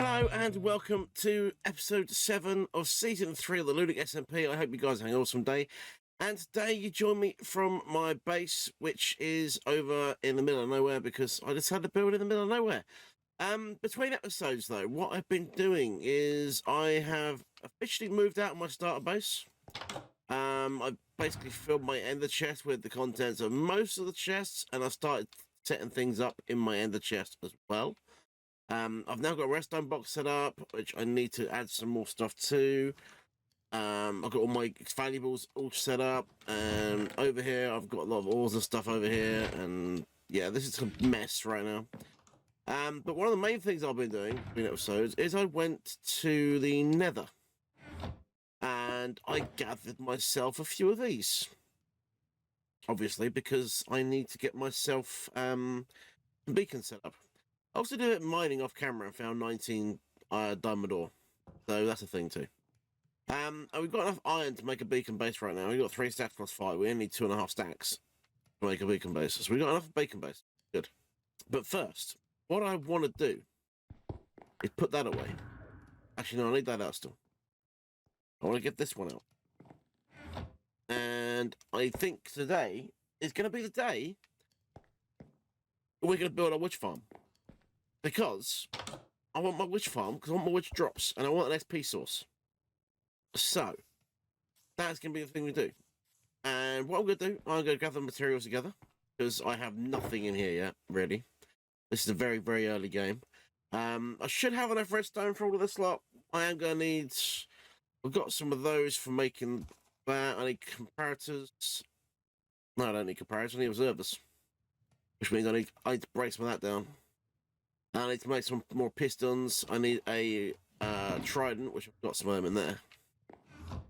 Hello and welcome to episode 7 of season 3 of the Ludic SMP. I hope you guys are having an awesome day. And today you join me from my base, which is over in the middle of nowhere because I decided to build in the middle of nowhere. Between episodes though, what I've been doing is I have officially moved out of my starter base. I basically filled my ender chest with the contents of most of the chests, and I started setting things up in my ender chest as well. I've now got a redstone box set up, which I need to add some more stuff to. I've got all my valuables all set up, and over here I've got a lot of ores and stuff over here, and yeah, this is a mess right now. But one of the main things I've been doing in episodes is I went to the Nether, and I gathered myself a few of these. Obviously, because I need to get myself a beacon set up. I also did a bit of mining off camera and found 19 diamond ore, so that's a thing too. And we've got enough iron to make a beacon base right now. We've got 3 stacks plus 5. We only need 2.5 stacks to make a beacon base. So we've got enough beacon base. Good. But first, what I want to do is put that away. Actually, no, I need that out still. I want to get this one out. And I think today is going to be the day we're going to build a witch farm. Because I want my witch farm, because I want my witch drops, and I want an SP source. So, that's going to be the thing we do. And what I'm going to do, I'm going to gather the materials together, because I have nothing in here yet, really. This is a very, very early game. I should have enough redstone for all of this lot. I am going to need... We've got some of those for making that. I need comparators. No, I don't need comparators, I need observers. Which means I need to break some of that down. I need to make some more pistons. I need a trident, which I've got some of them in there.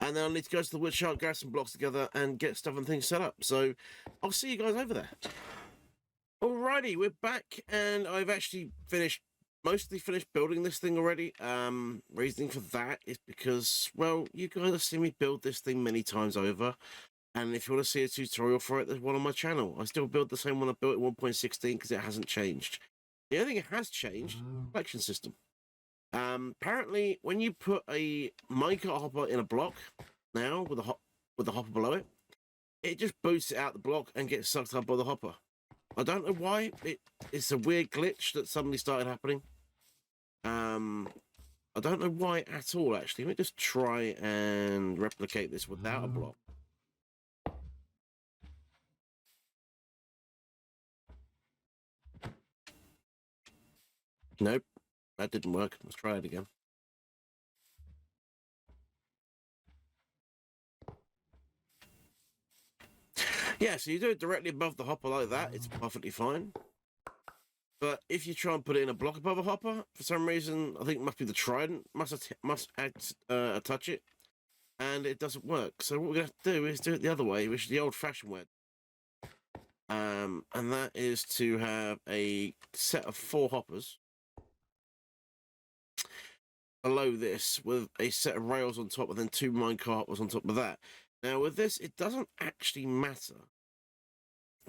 And then I need to go to the wood shop, grab some blocks together, and get stuff and things set up. So I'll see you guys over there. Alrighty, we're back, and I've actually mostly finished building this thing already. Reasoning for that is because, well, you guys have seen me build this thing many times over. And if you want to see a tutorial for it, there's one on my channel. I still build the same one I built in 1.16 because it hasn't changed. The only thing it has changed is the collection system. Apparently, when you put a minecart hopper in a block now with the hopper below it, it just boosts it out the block and gets sucked up by the hopper. I don't know why. It's a weird glitch that suddenly started happening. I don't know why at all, actually. Let me just try and replicate this without a block. Nope, that didn't work. Let's try it again. Yeah, so you do it directly above the hopper like that, it's perfectly fine. But if you try and put it in a block above a hopper, for some reason, I think it must be the trident, must touch it, and it doesn't work. So what we're going to have to do is do it the other way, which is the old-fashioned way. And that is to have a set of 4 hoppers below this with a set of rails on top and then 2 minecart hoppers on top of that. Now with this, it doesn't actually matter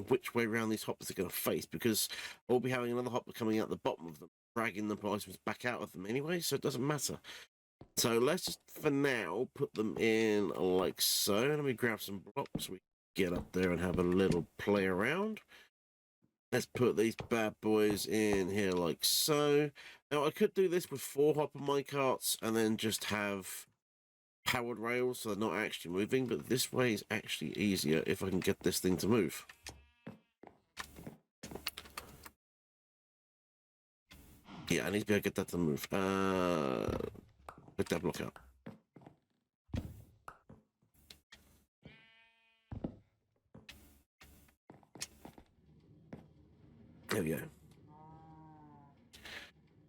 which way around these hoppers are going to face because we'll be having another hopper coming out the bottom of them, dragging the items back out of them anyway, so it doesn't matter. So let's just, for now, put them in like so. Let me grab some blocks so we can get up there and have a little play around. Let's put these bad boys in here like so. Now, I could do this with 4 hopper minecarts and then just have powered rails so they're not actually moving, but this way is actually easier if I can get this thing to move. Yeah, I need to be able to get that to move. Pick that block out. There we go.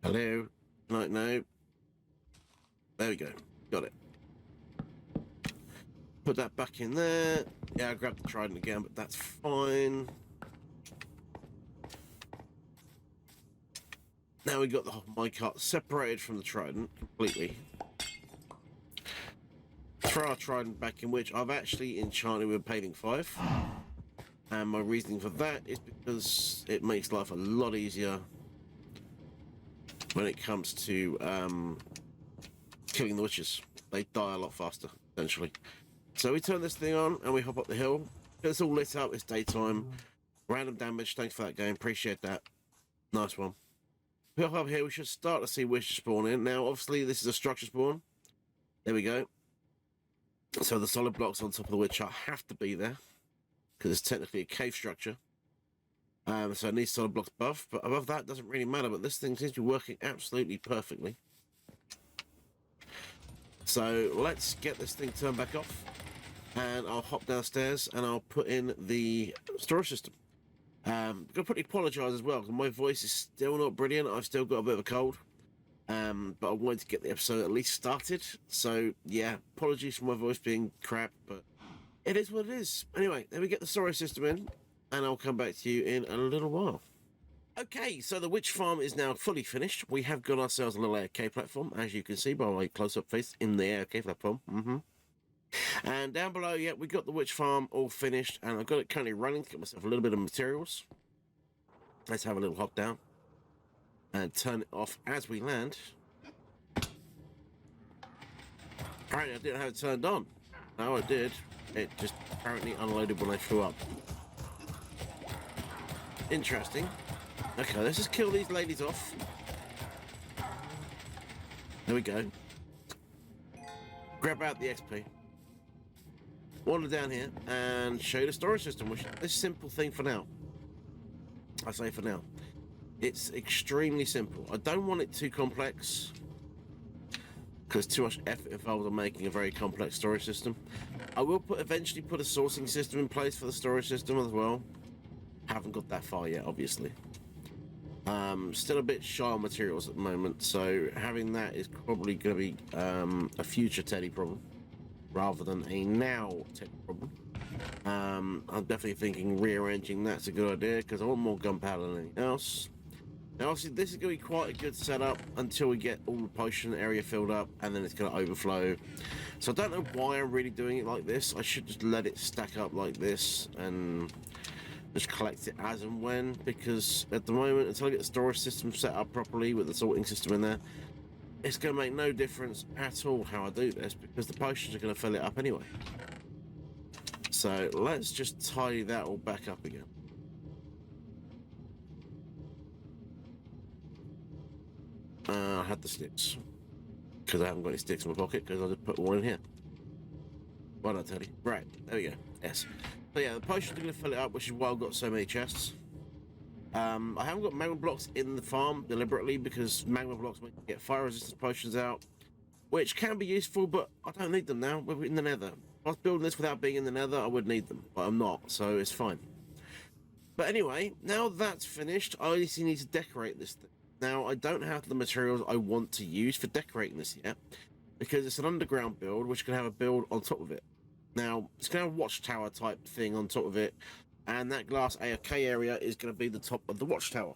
Hello. No. There we go. Got it. Put that back in there. Yeah, I grabbed the trident again, but that's fine. Now we got the minecart separated from the trident completely. Throw our trident back in, which I've actually enchanted with painting 5. And my reasoning for that is because it makes life a lot easier when it comes to killing the witches. They die a lot faster, essentially. So we turn this thing on and we hop up the hill. It's all lit up. It's daytime. Random damage. Thanks for that game. Appreciate that. Nice one. We hop up here. We should start to see witches spawn in. Now, obviously, this is a structure spawn. There we go. So the solid blocks on top of the witch hut have to be there because it's technically a cave structure. So it needs solid blocks above, but above that doesn't really matter. But this thing seems to be working absolutely perfectly. So let's get this thing turned back off, and I'll hop downstairs and I'll put in the storage system. I'm gonna pretty apologise as well because my voice is still not brilliant. I've still got a bit of a cold. But I wanted to get the episode at least started. So yeah, apologies for my voice being crap, but it is what it is. Anyway, let me get the storage system in, and I'll come back to you in a little while. Okay, so the witch farm is now fully finished. We have got ourselves a little AFK platform, as you can see by my close-up face in the AFK platform. And down below, yeah, we got the witch farm all finished, and I've got it currently running to get myself a little bit of materials. Let's have a little hop down and turn it off as we land. Apparently I didn't have it turned on. No, I did. It just apparently unloaded when I flew up. Interesting. Okay, let's just kill these ladies off. There we go. Grab out the XP. Wander down here and show you the storage system, which is a simple thing for now. I say for now. It's extremely simple. I don't want it too complex because too much effort involved in making a very complex storage system. I will eventually put a sourcing system in place for the storage system as well. Haven't got that far yet, obviously. Still a bit shy on materials at the moment, so having that is probably going to be a future Teddy problem rather than a now Teddy problem. I'm definitely thinking rearranging that's a good idea because I want more gunpowder than anything else. Now obviously this is going to be quite a good setup until we get all the potion area filled up, and then it's going to overflow. So I don't know why I'm really doing it like this. I should just let it stack up like this and just collect it as and when, because at the moment, until I get the storage system set up properly with the sorting system in there, it's going to make no difference at all how I do this, because the potions are going to fill it up anyway. So let's just tidy that all back up again. I had the sticks because I haven't got any sticks in my pocket because I just put one in here. Why not, Teddy? Right, there we go. Yes. So yeah, the potions are going to fill it up, which is why I've got so many chests. I haven't got magma blocks in the farm deliberately because magma blocks make you get fire resistance potions out, which can be useful, but I don't need them now. We're in the nether. If I was building this without being in the nether, I would need them, but I'm not, so it's fine. But anyway, now that's finished, I obviously need to decorate this thing. Now, I don't have the materials I want to use for decorating this yet, because it's an underground build, which can have a build on top of it. Now, it's going to have a watchtower type thing on top of it, and that glass AFK area is going to be the top of the watchtower.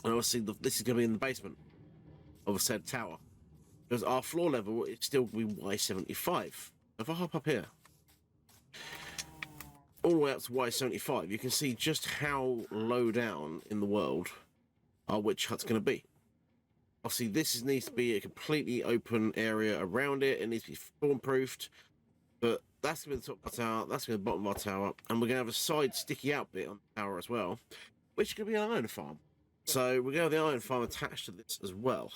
And obviously, this is going to be in the basement of a said tower, because our floor level is still going to be Y75. If I hop up here, all the way up to Y75, you can see just how low down in the world our witch hut's going to be. Obviously, this needs to be a completely open area around it. It needs to be storm-proofed. But that's going to be the top of our tower, that's going to be the bottom of our tower, and we're going to have a side sticky out bit on the tower as well, which is going to be an iron farm. So we're going to have the iron farm attached to this as well,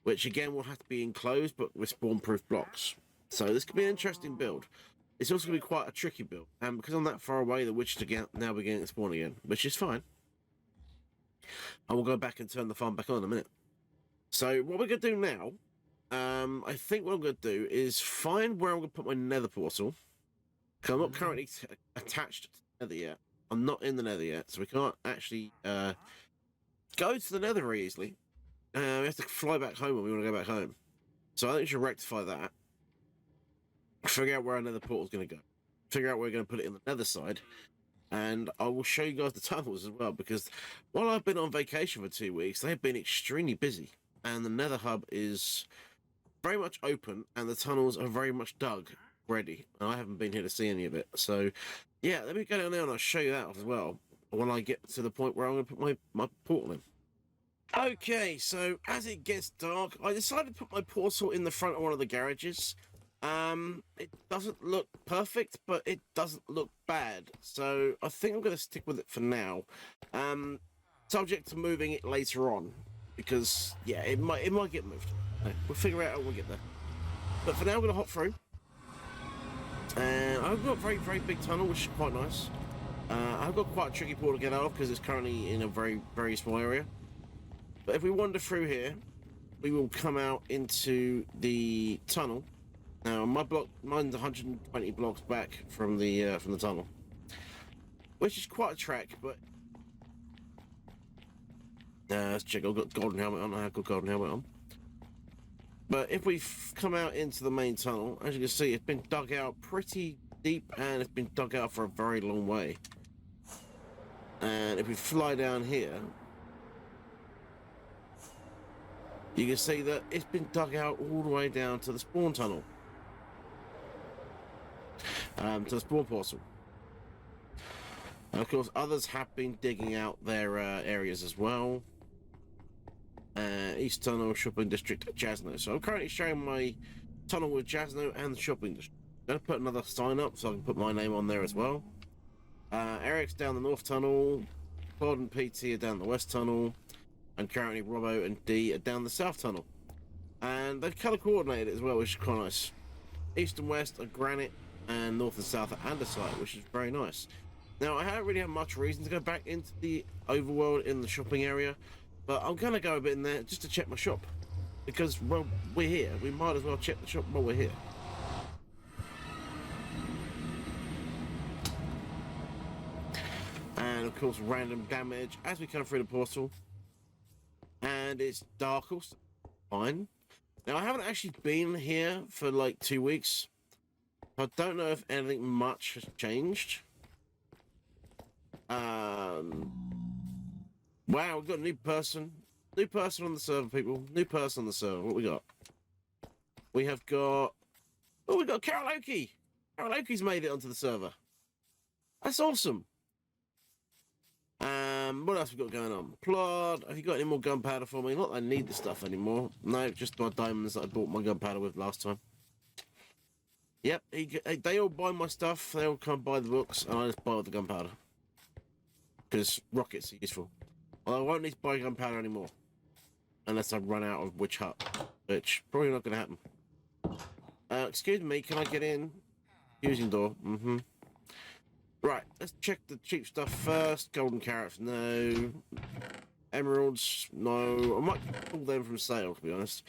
which again will have to be enclosed, but with spawn-proof blocks. So this could be an interesting build. It's also going to be quite a tricky build, and because I'm that far away, the witches are now beginning to spawn again, which is fine. And we'll go back and turn the farm back on in a minute. So what we're going to do now, I think what I'm going to do is find where I'm going to put my nether portal. Because I'm not currently attached to the nether yet. I'm not in the nether yet, so we can't actually go to the nether very easily. We have to fly back home when we want to go back home. So I think we should rectify that. Figure out where our nether portal is going to go. Figure out where we're going to put it in the nether side. And I will show you guys the tunnels as well, because while I've been on vacation for 2 weeks, they've been extremely busy. And the nether hub is very much open, and the tunnels are very much dug ready. And I haven't been here to see any of it. So, yeah, let me go down there and I'll show you that as well when I get to the point where I'm going to put my portal in. Okay, so as it gets dark, I decided to put my portal in the front of one of the garages. It doesn't look perfect, but it doesn't look bad. So I think I'm going to stick with it for now. Subject to moving it later on, because yeah, it might get moved. We'll figure it out when we get there. But for now, I'm going to hop through. And I've got a very big tunnel, which is quite nice. I've got quite a tricky portal to get out of because it's currently in a very small area. But if we wander through here, we will come out into the tunnel. Now, mine's 120 blocks back from the tunnel, which is quite a trek. But let's check. I've got golden helmet on. I've got golden helmet on. But if we come out into the main tunnel, as you can see, it's been dug out pretty deep, and it's been dug out for a very long way. And if we fly down here, you can see that it's been dug out all the way down to the spawn tunnel. To the spawn portal. And of course, others have been digging out their areas as well. East Tunnel, Shopping District, Jasno. So I'm currently showing my tunnel with Jasno and the Shopping District. I'm going to put another sign up so I can put my name on there as well. Eric's down the North Tunnel. Claude and PT are down the West Tunnel. And currently Robbo and D are down the South Tunnel. And they've colour coordinated it as well, which is quite nice. East and West are granite, and North and South are andesite, which is very nice. Now, I haven't really had much reason to go back into the overworld in the shopping area, but I'm going to go a bit in there just to check my shop. Because, well, we're here. We might as well check the shop while we're here. And, of course, random damage as we come through the portal. And it's dark, also. Fine. Now, I haven't actually been here for like 2 weeks. I don't know if anything much has changed. Wow, we've got a new person. New person on the server, people. New person on the server. What we got? We have got... Oh, we got Carol Oakey. Carol Oakey's made it onto the server. That's awesome. What else we got going on? Plod, have you got any more gunpowder for me? Not that I need the stuff anymore. No, just my diamonds that I bought my gunpowder with last time. Yep, they all buy my stuff. They all come buy the books, and I just buy the gunpowder. Because rockets are useful. Well, I won't need to buy gunpowder anymore. Unless I run out of Witch Hut. Which, probably not going to happen. Excuse me, can I get in? Using door. Right, let's check the cheap stuff first. Golden carrots, no. Emeralds, no. I might pull them from sale, to be honest.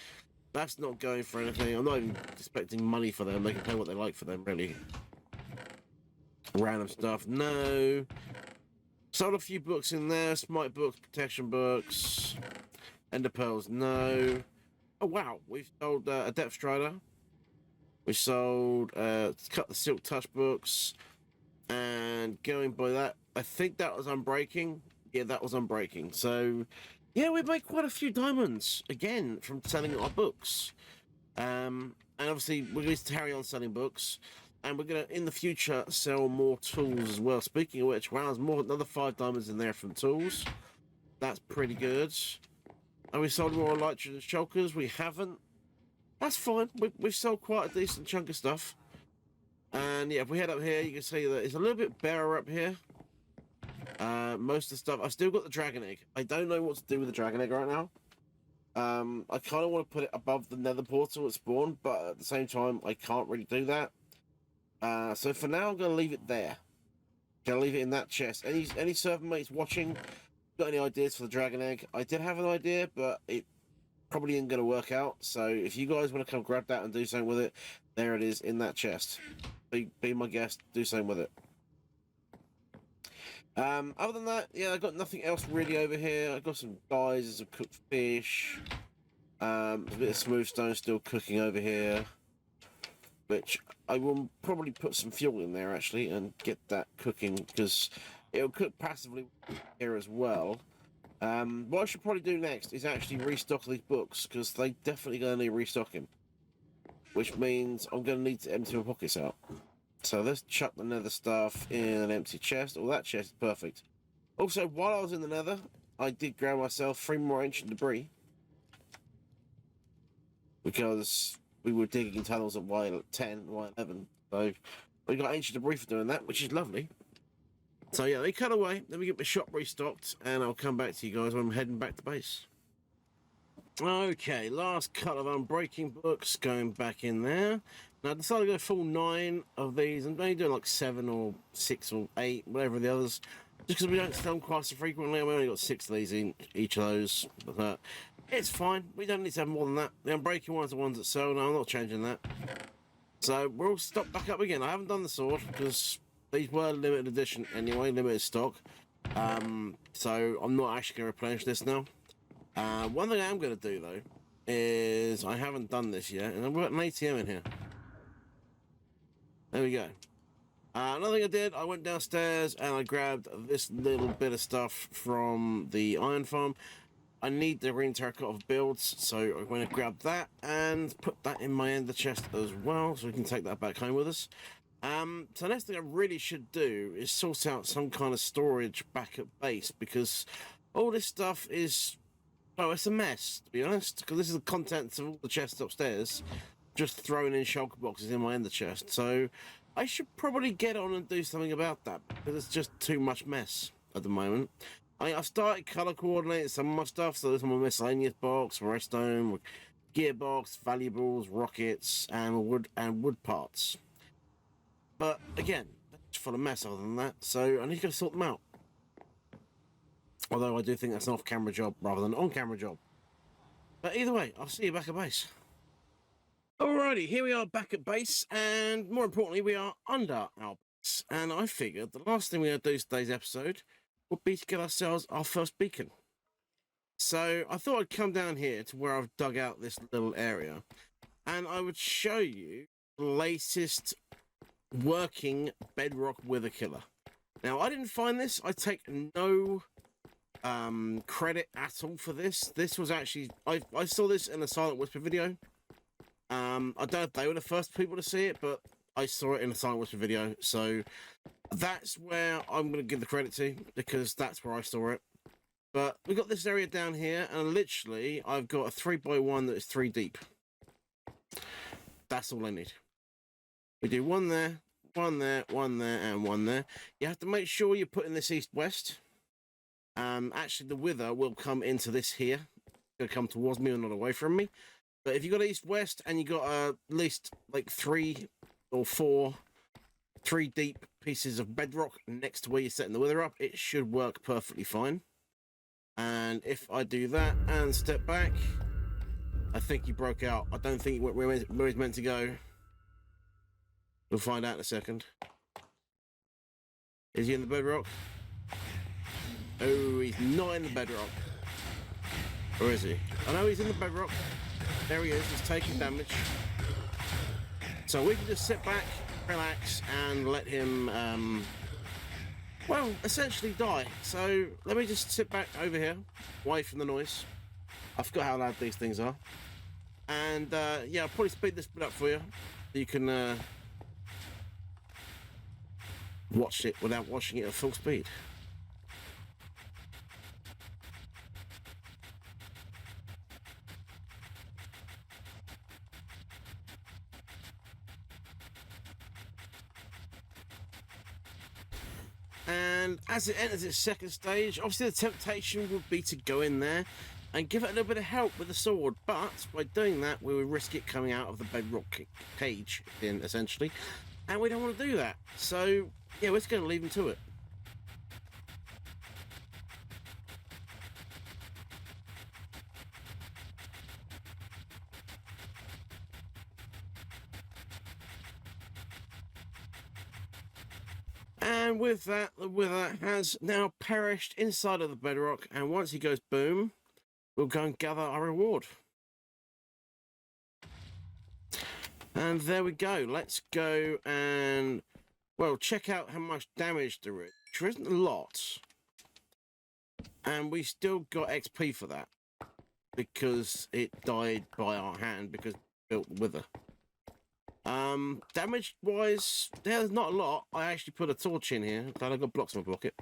That's not going for anything. I'm not even expecting money for them. They can pay what they like for them, really. Random stuff, no. Sold a few books in there. Smite books, protection books. Ender pearls, no. Oh, wow. We've sold a Depth Strider. We sold Cut the Silk Touch books. And going by that, I think that was Unbreaking. Yeah, that was Unbreaking. So, yeah, we made quite a few diamonds, again, from selling our books. And obviously, we're going to carry on selling books. And we're going to, in the future, sell more tools as well. Speaking of which, wow, there's another 5 diamonds in there from tools. That's pretty good. And we sold more elytras and shulkers. We haven't. That's fine. We've sold quite a decent chunk of stuff. And yeah, if we head up here, you can see that it's a little bit barer up here. Most of the stuff, I've still got the dragon egg. I don't know what to do with the dragon egg right now. I kind of want to put it above the nether portal at spawn, but at the same time, I can't really do that. So for now, I'm going to leave it there. Going to leave it in that chest. Any server mates watching, got any ideas for the dragon egg? I did have an idea, but it probably isn't going to work out. So if you guys want to come grab that and do something with it, there it is in that chest. Be my guest, do something with it. Other than that, yeah, I've got nothing else really over here. I've got some dyes, some cooked fish, a bit of smooth stone still cooking over here, which I will probably put some fuel in there actually and get that cooking because it'll cook passively here as well. What I should probably do next is actually restock these books because they definitely going to need restocking. Which means I'm going to need to empty my pockets out. So let's chuck the nether stuff in an empty chest. Oh, that chest is perfect. Also, while I was in the nether, I did grab myself 3 more ancient debris because we were digging tunnels at Y10, Y11. So we got ancient debris for doing that, which is lovely. So yeah, they cut away. Let me get my shop restocked, and I'll come back to you guys when I'm heading back to base. Okay, last cut of unbreaking books going back in there. Now I decided to go full 9 of these. I'm only doing like 7 or 6 or 8, whatever the others. Just because we don't sell them quite so frequently. We only got 6 of these in each of those. But it's fine. We don't need to have more than that. The unbreaking ones are the ones that sell. No, I'm not changing that. So we're all stocked back up again. I haven't done the sword because these were limited edition anyway, limited stock. So I'm not actually going to replenish this now. One thing I am going to do though is I haven't done this yet, and I've got an ATM in here. There we go. Another thing I did, I went downstairs and I grabbed this little bit of stuff from the iron farm. I need the green terracotta builds, so I'm going to grab that and put that in my ender chest as well, so we can take that back home with us. So the next thing I really should do is sort out some kind of storage back at base, because all this stuff is, well, it's a mess, to be honest, because this is the contents of all the chests upstairs, just thrown in shulker boxes in my ender chest. So I should probably get on and do something about that, because it's just too much mess at the moment. I've started colour coordinating some of my stuff, so there's my miscellaneous box, redstone, gearbox, valuables, rockets, and wood parts. But again, it's full of mess other than that, so I need to go sort them out. Although I do think that's an off-camera job rather than an on-camera job. But either way, I'll see you back at base. Alrighty, here we are back at base, and more importantly, we are under our base. And I figured the last thing we're going to do today's episode would be to get ourselves our first beacon. So I thought I'd come down here to where I've dug out this little area, and I would show you the latest working bedrock wither killer. Now, I didn't find this. I take no credit at all for this. This was actually, I saw this in a Silent Whisper video. I don't know if they were the first people to see it, but I saw it in a Silent Whisper video, so that's where I'm going to give the credit to, because that's where I saw it. But we've got this area down here, and literally I've got a 3x1 that is 3 deep. That's all I need. We do 1 there, 1 there, 1 there, and 1 there. You have to make sure you're putting this east-west. Actually, the wither will come into this here. It'll come towards me and not away from me. But if you've got east-west and you've got at least like 3 or 4 3 deep pieces of bedrock next to where you're setting the wither up, it should work perfectly fine. And if I do that and step back, I think he broke out. I don't think he went where he's meant to go. We'll find out in a second. Is he in the bedrock? Oh, he's not in the bedrock. Or is he? I know he's in the bedrock. There he is. He's taking damage. So we can just sit back, relax, and let him, well, essentially die. So let me just sit back over here, away from the noise. I forgot how loud these things are. And, yeah, I'll probably speed this bit up for you. You can, watch it without watching it at full speed. And as it enters its second stage, obviously the temptation would be to go in there and give it a little bit of help with the sword, but by doing that we would risk it coming out of the bedrock cage in, essentially, and we don't want to do that. So yeah, we're just going to leave him to it. And with that, the wither has now perished inside of the bedrock, and once he goes boom, we'll go and gather our reward. And there we go. Let's go and, well, check out how much damage there is. There isn't a lot. And we still got XP for that, because it died by our hand, because it built the wither. Damage wise, there's not a lot. I actually put a torch in here. Glad I got blocks in my pocket.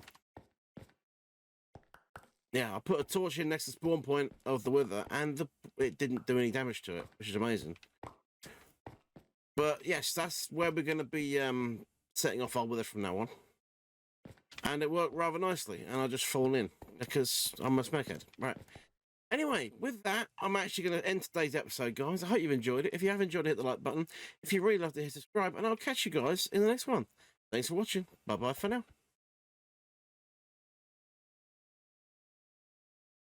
Yeah, I put a torch in next to the spawn point of the wither, and it didn't do any damage to it, which is amazing. But yes, that's where we're going to be setting off our wither from now on. And it worked rather nicely, and I just fallen in because I'm a smackhead. Right. Anyway, with that, I'm actually going to end today's episode, guys. I hope you've enjoyed it. If you have enjoyed it, hit the like button. If you really love to hit subscribe, and I'll catch you guys in the next one. Thanks for watching. Bye-bye for now.